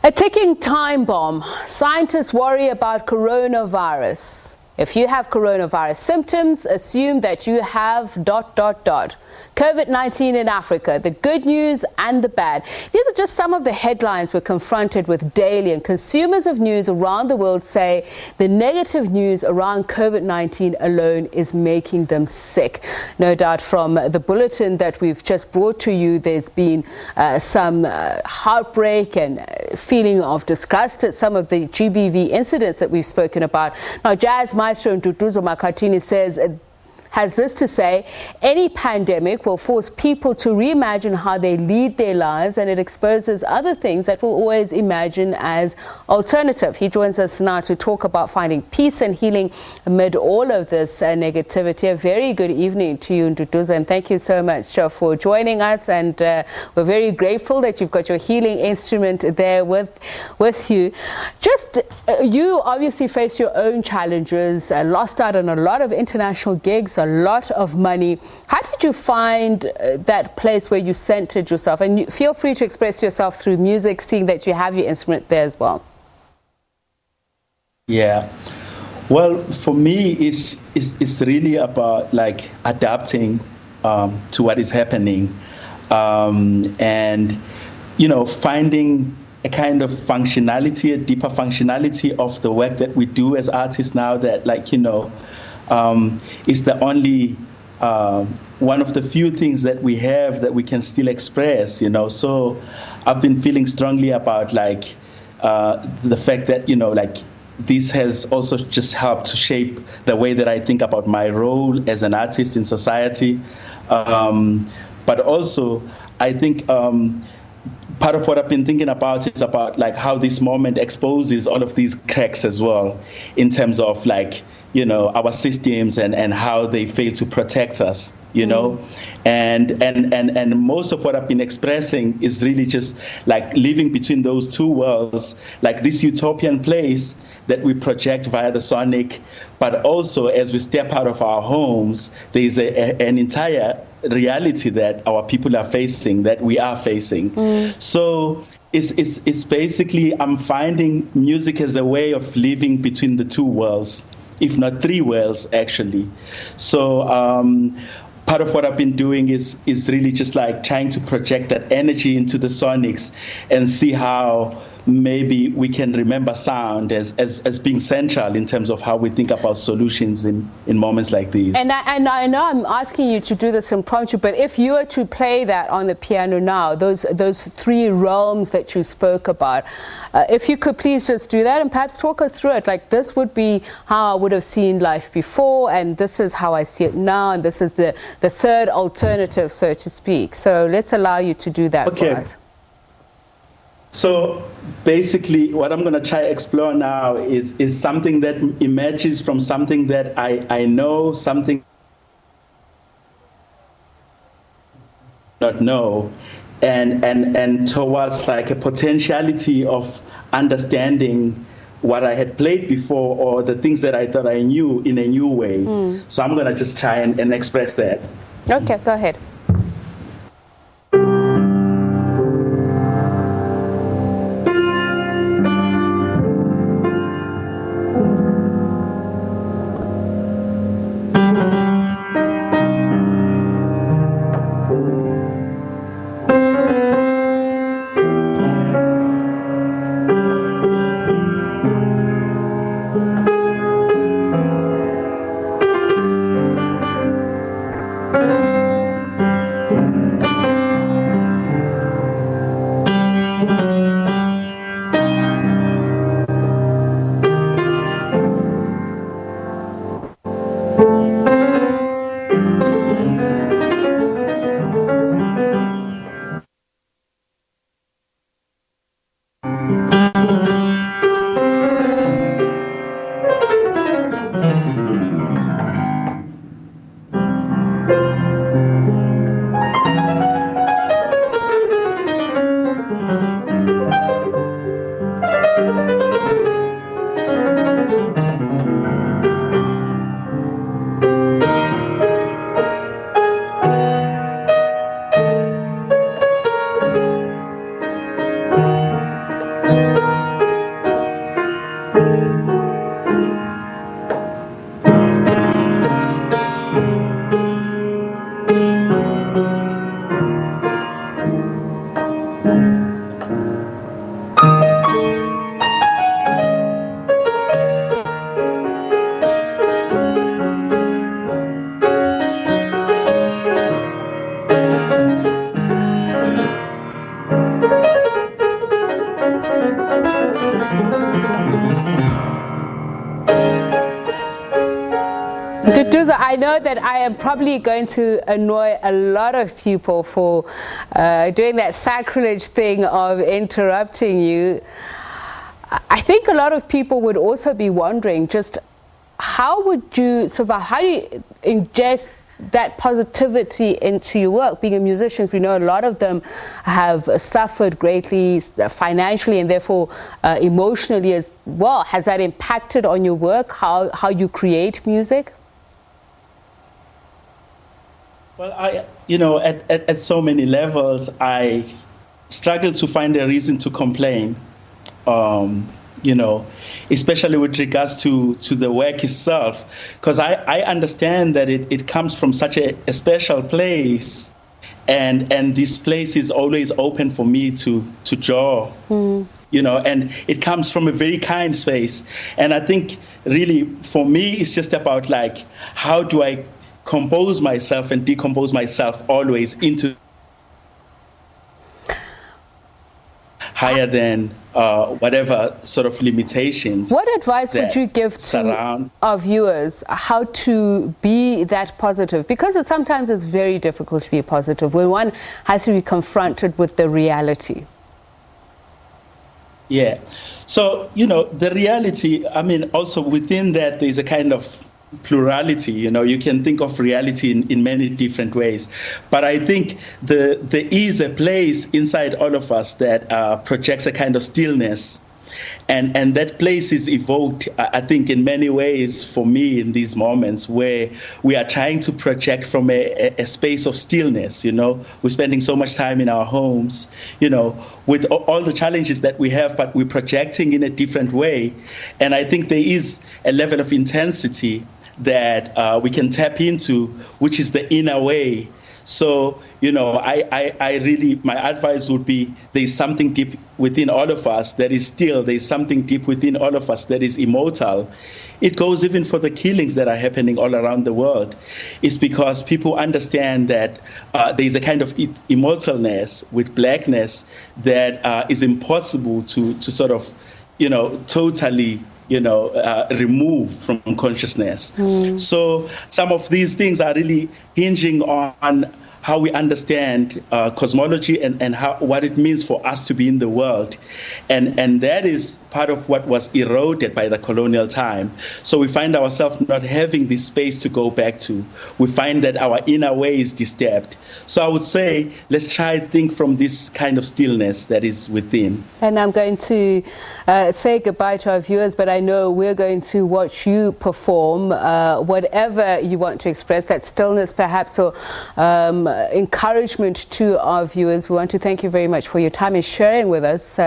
A ticking time bomb. Scientists worry about coronavirus. If you have coronavirus symptoms, assume that you have ... COVID-19 in Africa, the good news and the bad. These are just some of the headlines we're confronted with daily, and consumers of news around the world say the negative news around COVID-19 alone is making them sick. No doubt from the bulletin that we've just brought to you, there's been some heartbreak and feeling of disgust at some of the GBV incidents that we've spoken about. Now, jazz maestro Nduduzo Makhathini has this to say: any pandemic will force people to reimagine how they lead their lives, and it exposes other things that we'll always imagine as alternative. He joins us now to talk about finding peace and healing amid all of this negativity. A very good evening to you, Nduduzo, and thank you so much for joining us, and we're very grateful that you've got your healing instrument there with you. Just, you obviously face your own challenges, lost out on a lot of international gigs, a lot of money. How did you find that place where you centered yourself? And feel free to express yourself through music, seeing that you have your instrument there as well. Yeah, well, for me, it's really about like adapting to what is happening, and finding a kind of functionality, a deeper functionality of the work that we do as artists now, that is the only one of the few things that we have that we can still express, So I've been feeling strongly about the fact that, this has also just helped to shape the way that I think about my role as an artist in society. But also, I think part of what I've been thinking about is about how this moment exposes all of these cracks as well, in terms of our systems and how they fail to protect us, and most of what I've been expressing is really just living between those two worlds, this utopian place that we project via the sonic, but also as we step out of our homes, there's an entire reality that our people are facing, that we are facing. So it's basically, I'm finding music as a way of living between the two worlds, if not three worlds, actually. So part of what I've been doing is really just trying to project that energy into the sonics and see how maybe we can remember sound as being central in terms of how we think about solutions in moments like these. And I know I'm asking you to do this impromptu, but if you were to play that on the piano now, those three realms that you spoke about, if you could please just do that and perhaps talk us through it. This would be how I would have seen life before, and this is how I see it now, and this is the third alternative, so to speak. So let's allow you to do that for us. So basically, what I'm going to try to explore now is something that emerges from something that I know, something not know, and towards a potentiality of understanding what I had played before, or the things that I thought I knew in a new way. So I'm going to just try and express that. Okay, go ahead. Nduduzo, I know that I am probably going to annoy a lot of people for doing that sacrilege thing of interrupting you. I think a lot of people would also be wondering just how would you survive, how do you ingest that positivity into your work? Being a musician, we know a lot of them have suffered greatly financially and therefore emotionally as well. Has that impacted on your work, how you create music? Well, at so many levels, I struggle to find a reason to complain, especially with regards to the work itself, because I understand that it comes from such a special place, and this place is always open for me to draw, and it comes from a very kind space. And I think really for me, it's just about like, how do I compose myself and decompose myself always into higher than whatever sort of limitations. What advice would you give to our viewers how to be that positive? Because it sometimes is very difficult to be positive when one has to be confronted with the reality. Yeah. So, the reality, also within that, there's a kind of plurality. You can think of reality in many different ways, but I think there is a place inside all of us that projects a kind of stillness, and that place is evoked, I think, in many ways for me in these moments where we are trying to project from a space of stillness. We're spending so much time in our homes, with all the challenges that we have, but we're projecting in a different way. And I think there is a level of intensity that we can tap into, which is the inner way. So, I really, my advice would be, there's something deep within all of us that is still, there's something deep within all of us that is immortal. It goes even for the killings that are happening all around the world. It's because people understand that there's a kind of immortalness with blackness that is impossible to sort of, totally remove from consciousness. So some of these things are really hinging on how we understand cosmology and what it means for us to be in the world. And that is part of what was eroded by the colonial time. So we find ourselves not having this space to go back to. We find that our inner way is disturbed. So I would say, let's try and think from this kind of stillness that is within. And I'm going to say goodbye to our viewers, but I know we're going to watch you perform whatever you want to express, that stillness perhaps, or encouragement to our viewers. We want to thank you very much for your time and sharing with us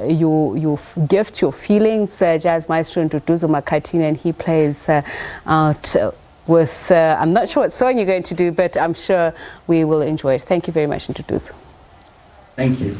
your gift, your feelings. Jazz maestro Nduduzo Makhathini, and he plays out with, I'm not sure what song you're going to do, but I'm sure we will enjoy it. Thank you very much, Nduduzo. Thank you.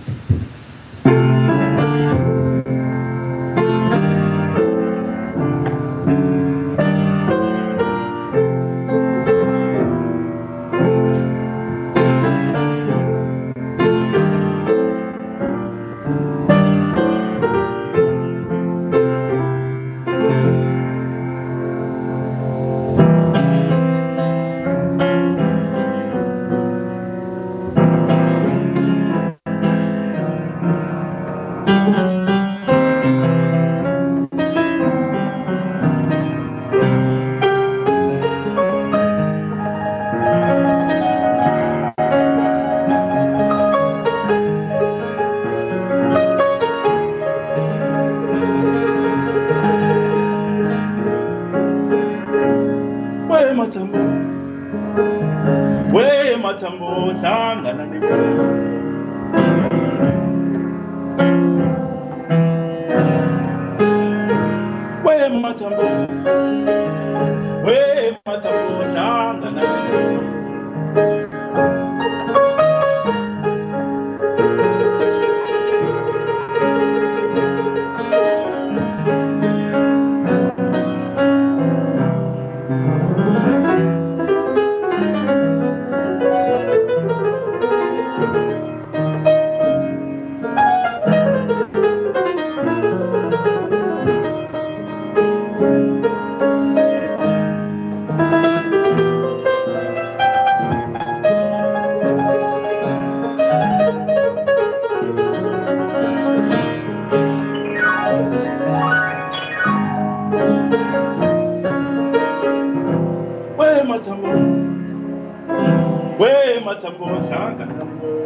ungathamngohlanga